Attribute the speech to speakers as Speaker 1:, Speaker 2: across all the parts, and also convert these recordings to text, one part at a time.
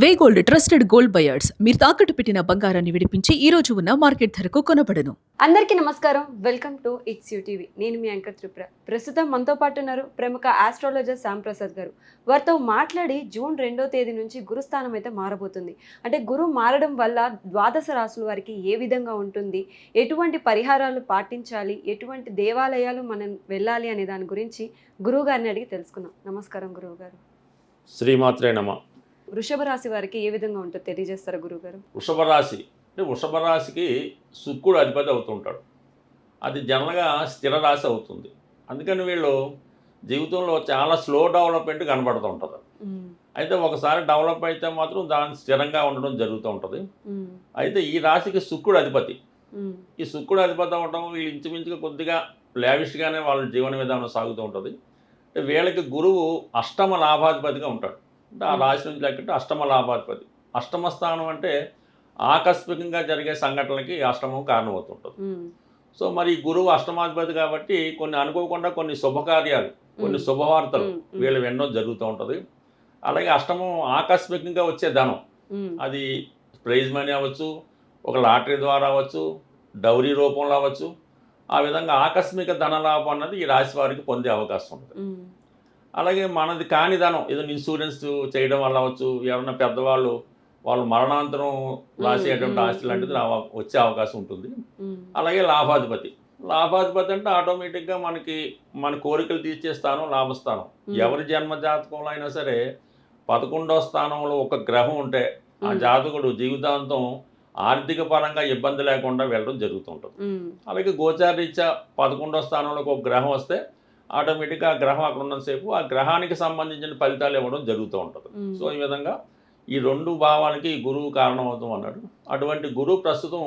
Speaker 1: వే gold trusted gold buyers మీరు తాకట్టు పెట్టిన బంగారాన్ని విడిపించి ఈ రోజు ఉన్న మార్కెట్ ధరకు కొనబడను.
Speaker 2: అందరికీ నమస్కారం. Welcome to it's you TV. నేను మీ యాంకర్ త్రిపుర. ప్రస్తుతం మనతో పాటు ఉన్నారు ప్రముఖ ఆస్ట్రాలజర్ శ్యామ్ ప్రసాద్ గారు. వారితో మాట్లాడి జూన్ 2వ తేదీ నుంచి గురుస్థానం అయితే మారబోతుంది. అంటే గురు మారడం వల్ల ద్వాదశ రాశుల వారికి ఏ విధంగా ఉంటుంది, ఎటువంటి పరిహారాలు పాటించాలి, ఎటువంటి దేవాలయాలు మనం వెళ్ళాలి అనే దాని గురించి గురువు గారిని అడిగి తెలుసుకుందాం. నమస్కారం గురువు గారు.
Speaker 3: శ్రీమాత్రే నమ.
Speaker 2: వృషభ రాశి వారికి ఏ విధంగా ఉంటుందో తెలియజేస్తారా గురువుగారు?
Speaker 3: వృషభ రాశి అంటే వృషభ రాశికి శుక్రుడు అధిపతి అవుతుంటాడు. అది జనరల్గా స్థిర రాశి అవుతుంది. అందుకని వీళ్ళు జీవితంలో చాలా స్లో డెవలప్మెంట్ కనబడుతూ ఉంటుంది. అయితే ఒకసారి డెవలప్ అయితే మాత్రం దాని స్థిరంగా ఉండడం జరుగుతూ ఉంటుంది. అయితే ఈ రాశికి శుక్రుడు అధిపతి. ఈ శుక్రుడు అధిపతి అవ్వడం వీళ్ళు ఇంచుమించుగా కొద్దిగా లావిష్గానే వాళ్ళ జీవన విధానం సాగుతూ ఉంటుంది. అంటే వీళ్ళకి గురువు అష్టమ లాభాధిపతిగా ఉంటాడు. అంటే ఆ రాశి నుంచి లెక్కంటే అష్టమ లాభాధిపతి. అష్టమ స్థానం అంటే ఆకస్మికంగా జరిగే సంఘటనలకి అష్టమం కారణమవుతుంటుంది. సో మరి గురువు అష్టమాధిపతి కాబట్టి కొన్ని అనుకోకుండా కొన్ని శుభకార్యాలు, కొన్ని శుభవార్తలు వీళ్ళు వినడం జరుగుతూ ఉంటుంది. అలాగే అష్టమం ఆకస్మికంగా వచ్చే ధనం, అది ప్రైజ్ మనీ అవ్వచ్చు, ఒక లాటరీ ద్వారా అవ్వచ్చు, డౌరీ రూపంలో అవ్వచ్చు. ఆ విధంగా ఆకస్మిక ధనలాభం అన్నది ఈ రాశి వారికి పొందే అవకాశం ఉంటుంది. అలాగే మనది కాని ధనం ఏదైనా ఇన్సూరెన్స్ చేయడం వల్ల అవ్వచ్చు, ఎవరైనా పెద్దవాళ్ళు వాళ్ళు మరణాంతరం రాసేటువంటి ఆస్తి లాంటిది వచ్చే అవకాశం ఉంటుంది. అలాగే లాభాధిపతి. లాభాధిపతి అంటే ఆటోమేటిక్గా మన కోరికలు తీర్చే స్థానం లాభస్థానం. ఎవరి జన్మ జాతకంలో అయినా సరే 11వ స్థానంలో ఒక గ్రహం ఉంటే ఆ జాతకుడు జీవితాంతం ఆర్థిక పరంగా ఇబ్బంది లేకుండా వెళ్ళడం జరుగుతుంటుంది. అలాగే గోచారరీత్యా 11వ స్థానంలోకి ఒక గ్రహం వస్తే ఆటోమేటిక్గా ఆ గ్రహం అక్కడ ఉన్నంతసేపు ఆ గ్రహానికి సంబంధించిన ఫలితాలు ఇవ్వడం జరుగుతూ ఉంటుంది. సో ఈ విధంగా ఈ రెండు భావాలకి గురువు కారణమవుతాం అన్నాడు. అటువంటి గురువు ప్రస్తుతం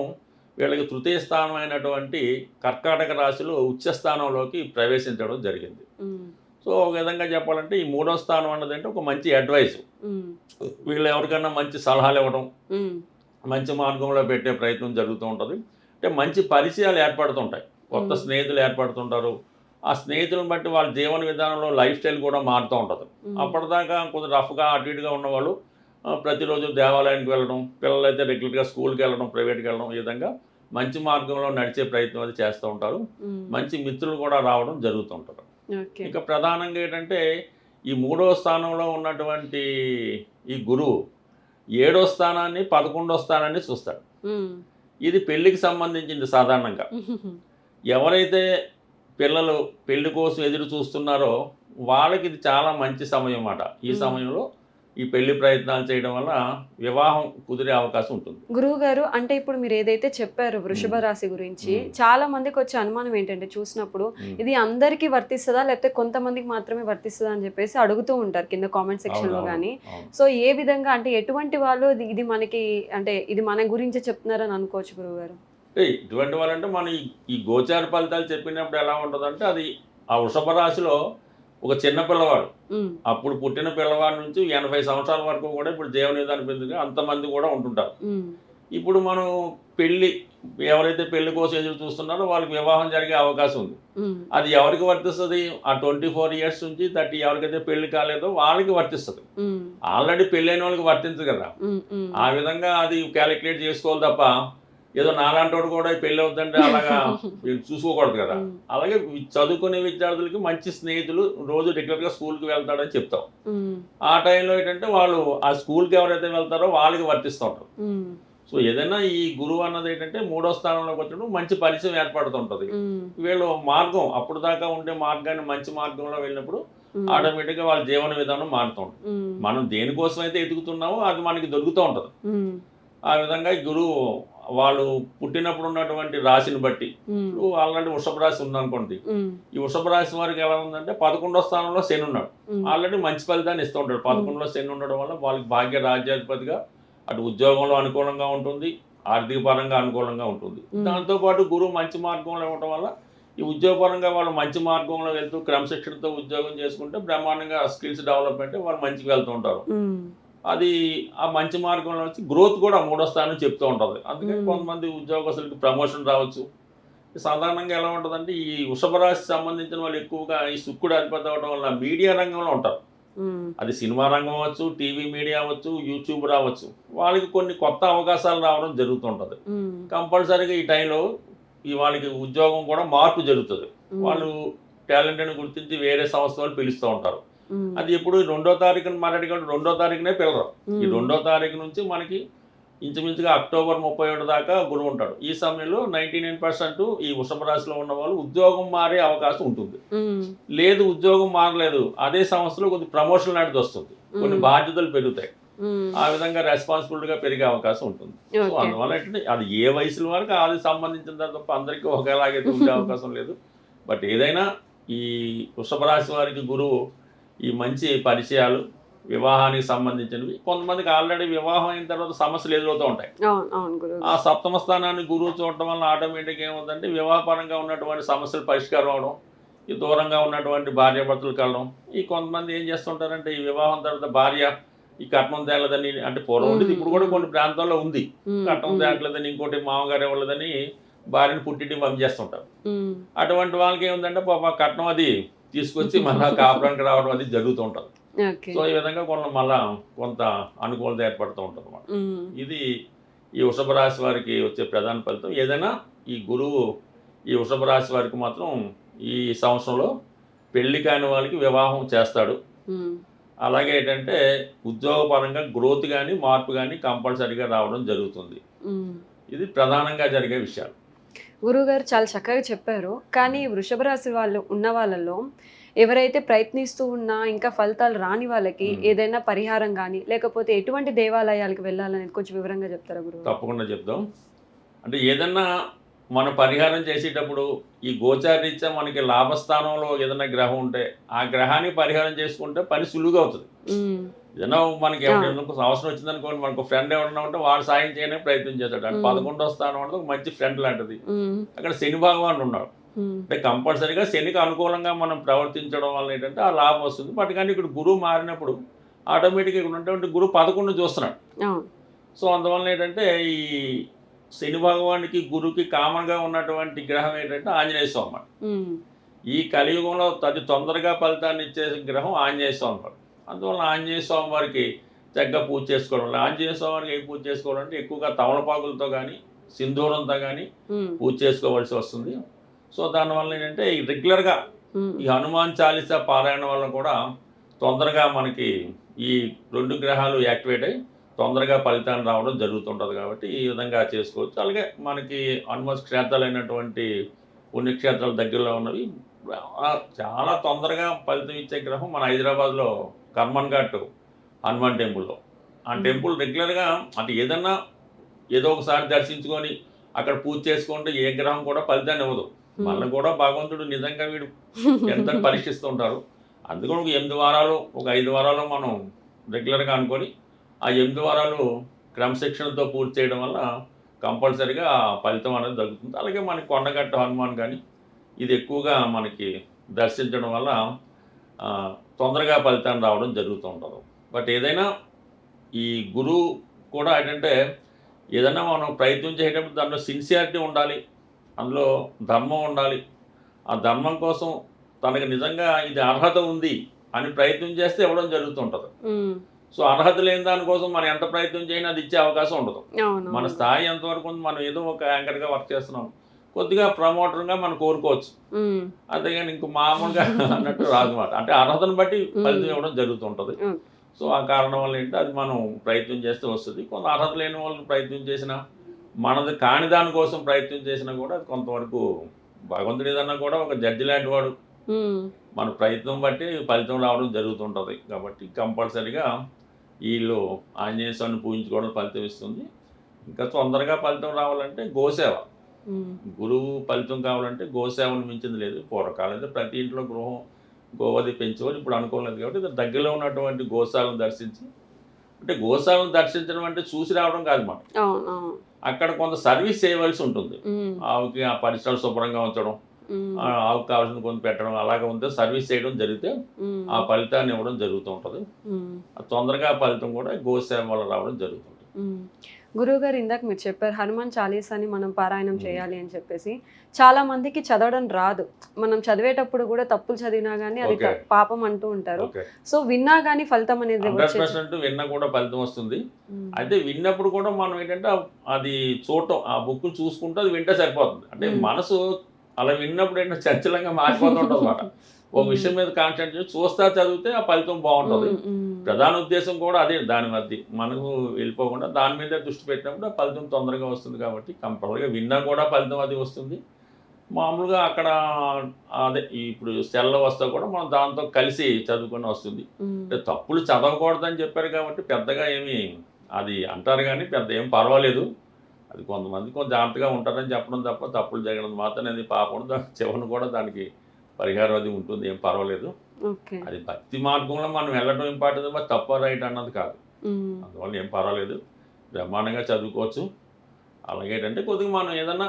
Speaker 3: వీళ్ళకి తృతీయ స్థానం అయినటువంటి కర్కాటక రాశిలో ఉచ్చస్థానంలోకి ప్రవేశించడం జరిగింది. సో ఒక విధంగా చెప్పాలంటే ఈ 3వ స్థానం అన్నదంటే ఒక మంచి అడ్వైస్, వీళ్ళు ఎవరికైనా మంచి సలహాలు ఇవ్వడం, మంచి మార్గంలో పెట్టే ప్రయత్నం జరుగుతూ ఉంటుంది. అంటే మంచి పరిచయాలు ఏర్పడుతుంటాయి, కొత్త స్నేహితులు ఏర్పడుతుంటారు. ఆ స్నేహితులను బట్టి వాళ్ళ జీవన విధానంలో లైఫ్ స్టైల్ కూడా మారుతూ ఉంటుంది. అప్పటిదాకా కొంచెం రఫ్గా అటు ఇటుగా ఉన్నవాళ్ళు ప్రతిరోజు దేవాలయానికి వెళ్ళడం, పిల్లలు అయితే రెగ్యులర్గా స్కూల్కి వెళ్ళడం, ప్రైవేట్కి వెళ్ళడం, ఈ విధంగా మంచి మార్గంలో నడిచే ప్రయత్నం అది చేస్తూ ఉంటారు. మంచి మిత్రులు కూడా రావడం జరుగుతూ ఉంటారు. ఇక ప్రధానంగా ఏంటంటే ఈ 3వ స్థానంలో ఉన్నటువంటి ఈ గురువు 7వ స్థానాన్ని 11వ స్థానాన్ని చూస్తాడు. ఇది పెళ్లికి సంబంధించింది. సాధారణంగా ఎవరైతే పిల్లలు పెళ్లి కోసం ఎదురు చూస్తున్నారో వాళ్ళకి ఇది చాలా మంచి సమయం అన్నమాట. ఈ సమయంలో ఈ పెళ్లి ప్రయత్నాలు చేయడం వల్ల వివాహం కుదిరే అవకాశం ఉంటుంది.
Speaker 2: గురువు గారు, అంటే ఇప్పుడు మీరు ఏదైతే చెప్పారో వృషభ రాశి గురించి, చాలా మందికి వచ్చే అనుమానం ఏంటంటే చూసినప్పుడు ఇది అందరికీ వర్తిస్తుందా లేకపోతే కొంతమందికి మాత్రమే వర్తిస్తుందా అని చెప్పేసి అడుగుతూ ఉంటారు కింద కామెంట్ సెక్షన్ లో కానీ. సో ఏ విధంగా అంటే ఎటువంటి వాళ్ళు ఇది మనకి అంటే ఇది మన గురించే చెప్తున్నారని అనుకోవచ్చు గురువు గారు?
Speaker 3: ఇటువంటి వాళ్ళంటే మన ఈ గోచార ఫలితాలు చెప్పినప్పుడు ఎలా ఉంటుందంటే అది ఆ వృషభ రాశిలో ఒక చిన్న పిల్లవాడు, అప్పుడు పుట్టిన పిల్లవాడి నుంచి 80 సంవత్సరాల వరకు కూడా ఇప్పుడు జీవన విధానం పెందుకు అంతమంది కూడా ఉంటుంటారు. ఇప్పుడు మనం ఎవరైతే పెళ్లి కోసం ఎదురు చూస్తున్నారో వాళ్ళకి వివాహం జరిగే అవకాశం ఉంది. అది ఎవరికి వర్తిస్తుంది? ఆ 24 ఇయర్స్ నుంచి 30 ఎవరికైతే పెళ్లి కాలేదో వాళ్ళకి వర్తిస్తుంది. ఆల్రెడీ పెళ్ళైన వాళ్ళకి వర్తించదు కదా. ఆ విధంగా అది క్యాలిక్యులేట్ చేసుకోవాలి తప్ప ఏదో నాలాంటి కూడా పెళ్ళి అవుతుంటే అలాగా చూసుకోకూడదు కదా. అలాగే చదువుకునే విద్యార్థులకి మంచి స్నేహితులు రోజు రెగ్యులర్గా స్కూల్కి వెళ్తాడని చెప్తాం. ఆ టైంలో ఏంటంటే వాళ్ళు ఆ స్కూల్కి ఎవరైతే వెళ్తారో వాళ్ళకి వర్తిస్తూ ఉంటారు. సో ఏదైనా ఈ గురువు అన్నది ఏంటంటే 3వ స్థానంలోకి వచ్చినప్పుడు మంచి పరిచయం ఏర్పడుతుంటుంది. వీళ్ళు మార్గం అప్పుడు దాకా ఉండే మార్గాన్ని మంచి మార్గంలో వెళ్ళినప్పుడు ఆటోమేటిక్గా వాళ్ళ జీవన విధానం మారుతూ ఉంటుంది. మనం దేనికోసం అయితే ఎదుగుతున్నామో అది మనకి దొరుకుతూ ఉంటుంది. ఆ విధంగా గురువు వాళ్ళు పుట్టినప్పుడు ఉన్నటువంటి రాశిని బట్టి, ఆల్రెడీ వృషభ రాశి ఉందనుకోండి, ఈ వృషభ రాశి వారికి ఎలా ఉందంటే 11వ స్థానంలో శని ఉన్నాడు. ఆల్రెడీ మంచి ఫలితాన్ని ఇస్తూ ఉంటాడు. 11లో శని ఉండడం వల్ల వాళ్ళకి భాగ్య రాజ్యాధిపతిగా అటు ఉద్యోగంలో అనుకూలంగా ఉంటుంది, ఆర్థిక పరంగా అనుకూలంగా ఉంటుంది. దాంతోపాటు గురువు మంచి మార్గంలో ఇవ్వడం వల్ల ఈ ఉద్యోగపరంగా వాళ్ళు మంచి మార్గంలో వెళ్తూ క్రమశిక్షణతో ఉద్యోగం చేసుకుంటే బ్రహ్మాండంగా స్కిల్స్ డెవలప్మెంట్ వాళ్ళు మంచిగా వెళ్తూ ఉంటారు. అది ఆ మంచి మార్గంలో వచ్చి గ్రోత్ కూడా 3వ స్థానం చెప్తూ ఉంటుంది. అందుకని కొంతమంది ఉద్యోగస్తులకి ప్రమోషన్ రావచ్చు. సాధారణంగా ఎలా ఉంటుందంటే ఈ వృషభ రాశి సంబంధించిన వాళ్ళు ఎక్కువగా ఈ శుక్రుడు అధిపతి అవ్వడం వల్ల మీడియా రంగంలో ఉంటారు.
Speaker 2: ఉమ్,
Speaker 3: అది సినిమా రంగం అవ్వచ్చు, టీవీ మీడియా అవ్వచ్చు, యూట్యూబ్ రావచ్చు. వాళ్ళకి కొన్ని కొత్త అవకాశాలు రావడం జరుగుతుంటుంది.
Speaker 2: ఉమ్,
Speaker 3: కంపల్సరీగా ఈ టైంలో వాళ్ళకి ఉద్యోగం కూడా మార్పు జరుగుతుంది.
Speaker 2: ఉమ్,
Speaker 3: వాళ్ళు టాలెంట్‌ని గుర్తించి వేరే సంస్థ వాళ్ళు పిలుస్తూ ఉంటారు.
Speaker 2: ఉమ్,
Speaker 3: అది ఎప్పుడు 2వ తారీఖున మాట్లాడి కాబట్టి 2వ తారీఖునే పిలవరు. ఈ
Speaker 2: ఉమ్,
Speaker 3: 2వ తారీఖు నుంచి మనకి ఇంచుమించుగా అక్టోబర్ 31 దాకా గురువు ఉంటాడు. ఈ సమయంలో 99% ఈ వృషభ రాశిలో ఉన్న వాళ్ళు ఉద్యోగం మారే అవకాశం ఉంటుంది.
Speaker 2: ఉమ్,
Speaker 3: లేదు ఉద్యోగం మారలేదు, అదే సంస్థలో కొద్ది ప్రమోషన్ లాంటిది వస్తుంది. కొన్ని బాధ్యతలు పెరుగుతాయి.
Speaker 2: ఉమ్,
Speaker 3: ఆ విధంగా రెస్పాన్సిబిలిటీగా పెరిగే అవకాశం ఉంటుంది. So
Speaker 2: okay.
Speaker 3: అందువల్ల ఏంటంటే అది ఏ వయసుల వరకు అది సంబంధించిన తప్ప అందరికీ ఒకేలాగైతే ఉండే అవకాశం లేదు. బట్ ఏదైనా ఈ వృషభ రాశి వారికి గురువు ఈ మంచి పరిచయాలు, వివాహానికి సంబంధించినవి, కొంతమందికి ఆల్రెడీ వివాహం అయిన తర్వాత సమస్యలు ఎదురవుతూ ఉంటాయి.
Speaker 2: అవును అవును గురువు
Speaker 3: ఆ సప్తమ స్థానాన్ని గురువు చూడటం వల్ల ఆటోమేటిక్గా ఏముందంటే వివాహపరంగా ఉన్నటువంటి సమస్యలు పరిష్కారం అవడం, ఈ దూరంగా ఉన్నటువంటి భార్యాభర్తలు కలడం. ఈ కొంతమంది ఏం చేస్తుంటారంటే ఈ వివాహం తర్వాత భార్య ఈ కట్నం తేలదని, అంటే పూర్వం ఉండేది, ఇప్పుడు కూడా కొన్ని ప్రాంతాల్లో ఉంది, కట్నం తేలట్లేదని, ఇంకోటి మామగారు ఇవ్వలేదని భార్యను పుట్టింటికి పంపించేస్తుంటారు. అటువంటి వాళ్ళకి ఏముందంటే పాప కట్నం అది తీసుకొచ్చి మళ్ళా కాపురానికి రావడం అది జరుగుతూ ఉంటుంది.
Speaker 2: ఓకే.
Speaker 3: సో ఈ విధంగా మళ్ళా కొంత అనుకూలత ఏర్పడుతూ ఉంటుంది అన్నమాట. ఇది ఈ వృషభ రాశి వారికి వచ్చే ప్రధాన ఫలితం. ఏదైనా ఈ గురువు ఈ వృషభ రాశి వారికి మాత్రం ఈ సంవత్సరంలో పెళ్లి కాని వాళ్ళకి వివాహం చేస్తాడు. అలాగే ఏంటంటే ఉద్యోగపరంగా గ్రోత్ కానీ మార్పు కానీ కంపల్సరీగా రావడం జరుగుతుంది. ఇది ప్రధానంగా జరిగే విషయాలు.
Speaker 2: గురువుగారు చాలా చక్కగా చెప్పారు. కానీ వృషభ రాశి వాళ్ళు ఉన్న వాళ్ళలో ఎవరైతే ప్రయత్నిస్తూ ఉన్నా ఇంకా ఫలితాలు రాని వాళ్ళకి ఏదైనా పరిహారం కానీ లేకపోతే ఎటువంటి దేవాలయాలకు వెళ్ళాలనేది కొంచెం వివరంగా చెప్తారా గురువు?
Speaker 3: తప్పకుండా చెప్దాం. అంటే ఏదన్నా మనం పరిహారం చేసేటప్పుడు ఈ గోచారీత్యా మనకి లాభస్థానంలో ఏదైనా గ్రహం ఉంటే ఆ గ్రహాన్ని పరిహారం చేసుకుంటే పని సులువుగా అవుతుంది. ఏదైనా మనకి ఎవరైనా అవసరం వచ్చిందనుకోండి, మనకు ఫ్రెండ్ ఎవరైనా ఉంటే వాడు సాయం చేయడానికి ప్రయత్నం చేస్తాడు. అంటే 11వ స్థానం అంటే ఒక మంచి ఫ్రెండ్ లాంటిది. అక్కడ శని భగవానుడు ఉన్నాడు. అంటే కంపల్సరీగా శనికి అనుకూలంగా మనం ప్రవర్తించడం వల్ల ఏంటంటే ఆ లాభం వస్తుంది. బట్ కానీ ఇక్కడ గురువు మారినప్పుడు ఆటోమేటిక్గా ఇక్కడ ఉన్నటువంటి గురువు 11 చూస్తున్నాడు. సో అందువల్ల ఏంటంటే ఈ శని భగవానికి గురువుకి కామన్గా ఉన్నటువంటి గ్రహం ఏంటంటే ఆంజనేయ స్వామి. ఈ కలియుగంలో అతి తొందరగా ఫలితాన్ని ఇచ్చే గ్రహం ఆంజనేయ స్వామి వారు. అందువల్ల ఆంజనేయ స్వామి వారికి చక్కగా పూజ చేసుకోవడం. ఆంజనేయ స్వామి వారికి ఏం పూజ చేసుకోవడం అంటే ఎక్కువగా తమలపాకులతో కానీ సింధూరంతో కానీ పూజ చేసుకోవాల్సి వస్తుంది. సో దానివల్ల ఏంటంటే ఈ రెగ్యులర్గా ఈ హనుమాన్ చాలీసా పారాయణ వల్ల కూడా తొందరగా మనకి ఈ 2 గ్రహాలు యాక్టివేట్ అయ్యి తొందరగా ఫలితాన్ని రావడం జరుగుతుంటుంది. కాబట్టి ఈ విధంగా చేసుకోవచ్చు. అలాగే మనకి హనుమాన్ క్షేత్రాలైనటువంటి పుణ్యక్షేత్రాల దగ్గరలో ఉన్నవి చాలా తొందరగా ఫలితం ఇచ్చే గ్రహం మన హైదరాబాద్లో కర్మన్ ఘాట్ హనుమాన్ టెంపుల్లో. ఆ టెంపుల్ రెగ్యులర్గా అంటే ఏదన్నా ఏదో ఒకసారి దర్శించుకొని అక్కడ పూజ చేసుకుంటే ఏ గ్రహం కూడా ఫలితాన్ని ఇవ్వదు. మళ్ళీ కూడా భగవంతుడు నిజంగా వీడు ఎంత పరీక్షిస్తూ ఉంటారు. అందుకని ఒక 8 వారాలు ఒక 5 వారాలు మనం రెగ్యులర్గా అనుకొని ఆ 8 వారాలు క్రమశిక్షణతో పూర్తి చేయడం వల్ల కంపల్సరీగా ఫలితం అనేది దొరుకుతుంది. అలాగే మనకి కొండగట్ట హనుమాన్ కానీ ఇది ఎక్కువగా మనకి దర్శించడం వల్ల తొందరగా ఫలితాన్ని రావడం జరుగుతూ ఉంటుంది. బట్ ఏదైనా ఈ గురువు కూడా ఏంటంటే ఏదైనా మనం ప్రయత్నం చేసేటప్పుడు దాంట్లో సిన్సియారిటీ ఉండాలి, అందులో ధర్మం ఉండాలి. ఆ ధర్మం కోసం తనకు నిజంగా ఇది అర్హత ఉంది అని ప్రయత్నం చేస్తే ఇవ్వడం జరుగుతుంటుంది. సో అర్హత లేని దానికోసం మనం ఎంత ప్రయత్నం చేసినా అది ఇచ్చే అవకాశం ఉండదు. మన స్థాయి ఎంతవరకు ఉంది, మనం ఏదో ఒక యాంకర్గా వర్క్ చేస్తున్నాం, కొద్దిగా ప్రమోటర్గా మనం కోరుకోవచ్చు, అంతేగాని ఇంకో మామూలుగా అన్నట్టు రాదన్నమాట. అంటే అర్హతను బట్టి ఫలితం ఇవ్వడం జరుగుతుంటుంది. సో ఆ కారణం వల్ల ఏంటంటే అది మనం ప్రయత్నం చేస్తే వస్తుంది. కొంత అర్హత లేని వాళ్ళు ప్రయత్నం చేసినా, మనది కాని దానికోసం ప్రయత్నం చేసినా కూడా అది కొంతవరకు భగవంతుడు ఏదన్నా కూడా ఒక జడ్జి లాంటి వాడు, మన ప్రయత్నం బట్టి ఫలితం రావడం జరుగుతుంటుంది. కాబట్టి కంపల్సరీగా వీళ్ళు ఆంజనేయ స్వామిని పూజించుకోవడం ఫలితం ఇస్తుంది. ఇంకా తొందరగా ఫలితం రావాలంటే గోసేవ, గురువు ఫలితం కావాలంటే గోసేవను మించింది లేదు. పూర్వకాలం అయితే ప్రతి ఇంట్లో గృహం గోవది పెంచేవాళ్ళు, ఇప్పుడు అనుకోలేదు. కాబట్టి దగ్గరలో ఉన్నటువంటి గోశాలను దర్శించి, అంటే గోశాలను దర్శించడం అంటే చూసి రావడం కాదు, మనం అక్కడ కొంత సర్వీస్ చేయవలసి ఉంటుంది. ఆవుకి ఆ పరిసరాలు శుభ్రంగా ఉంచడం, ఆవుకు కావాల్సిన కొంత పెట్టడం, అలాగే ఉంటే సర్వీస్ చేయడం జరిగితే ఆ ఫలితాన్ని ఇవ్వడం జరుగుతూ ఉంటుంది. తొందరగా ఫలితం కూడా గోసేవ వల్ల రావడం జరుగుతుంది.
Speaker 2: గురువు గారు ఇందాక మీరు చెప్పారు హనుమాన్ చాలీసాని మనం పారాయణం
Speaker 3: మ్మ్.
Speaker 2: చేయాలి అని చెప్పేసి. చాలా మందికి చదవడం రాదు. మనం చదివేటప్పుడు కూడా తప్పులు చదివినా కానీ అది
Speaker 3: ఓకే.
Speaker 2: పాపం అంటూ ఉంటారు.
Speaker 3: ఓకే,
Speaker 2: సో విన్నా కానీ ఫలితం అనేది
Speaker 3: 100% విన్నా కూడా ఫలితం వస్తుంది. అయితే విన్నప్పుడు కూడా మనం ఏంటంటే అది చూడటం, ఆ బుక్ చూసుకుంటూ అది వింటే సరిపోతుంది. అంటే మనసు అలా విన్నప్పుడు ఏంటంటే చంచలంగా మారిపోతూ ఉంటుంది అన్నమాట. ఒక విషయం మీద కాన్సన్ట్రేట్ చేసి చూస్తా చదివితే ఆ ఫలితం బాగుంటుంది. ప్రధాన ఉద్దేశం కూడా అదే, దాని మధ్య మనకు వెళ్ళిపోకుండా దాని మీద దృష్టి పెట్టినప్పుడు ఆ ఫలితం తొందరగా వస్తుంది. కాబట్టి కంపల్సరీగా విన్నా కూడా ఫలితం అది వస్తుంది. మామూలుగా అక్కడ అదే ఇప్పుడు సెల్ల వస్తా కూడా మనం దాంతో కలిసి చదువుకొని వస్తుంది. అంటే తప్పులు చదవకూడదని చెప్పారు కాబట్టి పెద్దగా ఏమి అది అంటారు కానీ పెద్ద ఏం పర్వాలేదు. అది కొంతమంది కొంచెం జాగ్రత్తగా ఉంటారని చెప్పడం తప్ప తప్పులు జరగడం మాత్రం అది పాపం చివరిని కూడా దానికి పరిహారం అది ఉంటుంది, ఏం పర్వాలేదు.
Speaker 2: ఓకే.
Speaker 3: అది భక్తి మార్గంలో మనం వెళ్ళడం ఇంపార్టెంట్, మరి తప్ప రైట్ అన్నది కాదు. అందువల్ల ఏం పర్వాలేదు, బ్రహ్మాండంగా చదువుకోవచ్చు. అలాగే ఏంటంటే కొద్దిగా మనం ఏదన్నా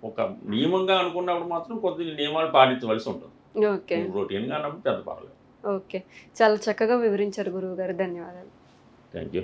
Speaker 3: ఒక నియమంగా అనుకున్నప్పుడు మాత్రం కొద్దిగా నియమాలు పాటించవలసి ఉంటుంది.
Speaker 2: ఓకే.
Speaker 3: రొటీన్గా అన్నప్పుడు పెద్ద పర్వాలేదు.
Speaker 2: ఓకే. చాలా చక్కగా వివరించారు గురువు గారు. ధన్యవాదాలు.
Speaker 3: Thank you.